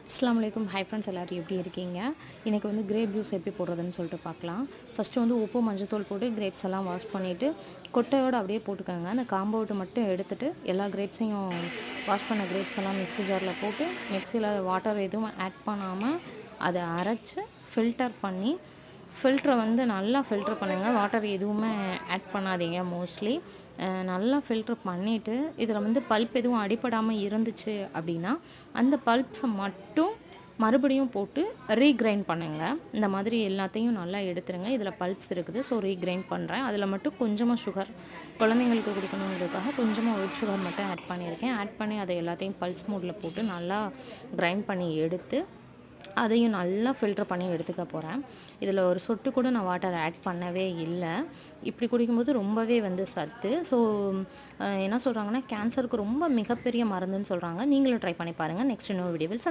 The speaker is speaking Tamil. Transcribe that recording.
அஸ்ஸலாமு அலைக்கும். ஹை ஃப்ரெண்ட்ஸ், எல்லோரும் எப்படி இருக்கீங்க? இன்றைக்கி வந்து கிரேப் ஜூஸ் எப்படி போடுறதுன்னு சொல்லிட்டு பார்க்கலாம். ஃபஸ்ட்டு வந்து உப்பு மஞ்சத்தூள் போட்டு கிரேப்ஸ் எல்லாம் வாஷ் பண்ணிவிட்டு கொட்டையோடு அப்படியே போட்டுக்கோங்க. அந்த காம்பை விட்டு மட்டும் எடுத்துகிட்டு எல்லா கிரேப்ஸையும் வாஷ் பண்ண கிரேப்ஸ் எல்லாம் மிக்ஸி ஜாரில் போட்டு மிக்ஸியில் வாட்டர் எதுவும் ஆட் பண்ணாமல் அதை அரைச்சி ஃபில்டர் பண்ணி ஃபில்ட்ரை வந்து நல்லா ஃபில்ட்ரு பண்ணுங்கள். வாட்டர் எதுவுமே ஆட் பண்ணாதீங்க. மோஸ்ட்லி நல்லா ஃபில்ட்ரு பண்ணிவிட்டு இதில் வந்து பல்ப் எதுவும் அடிப்படாமல் இருந்துச்சு அப்படின்னா அந்த பல்ப்ஸை மட்டும் மறுபடியும் போட்டு ரீக்ரைண்ட் பண்ணுங்கள். இந்த மாதிரி எல்லாத்தையும் நல்லா எடுத்துருங்க. இதில் பல்ப்ஸ் இருக்குது, ஸோ ரீக்ரைண்ட் பண்ணுறேன். அதில் மட்டும் கொஞ்சமாக சுகர், குழந்தைங்களுக்கு கொடுக்கணுங்கிறதுக்காக கொஞ்சமாக ஒயிட் சுகர் மட்டும் ஆட் பண்ணியிருக்கேன். ஆட் பண்ணி அதை எல்லாத்தையும் பல்ஸ் மோடில் போட்டு நல்லா கிரைண்ட் பண்ணி எடுத்து அதையும் நல்லா ஃபில்ட்ரு பண்ணி எடுத்துக்க போகிறேன். இதில் ஒரு சொட்டு கூட நான் வாட்டர் ஆட் பண்ணவே இல்லை. இப்படி குடிக்கும்போது ரொம்பவே வந்து சத்து. ஸோ என்ன சொல்கிறாங்கன்னா, கேன்சருக்கு ரொம்ப மிகப்பெரிய மருந்துன்னு சொல்கிறாங்க. நீங்களும் ட்ரை பண்ணி பாருங்கள். நெக்ஸ்ட் இன்னொரு வீடியோவில்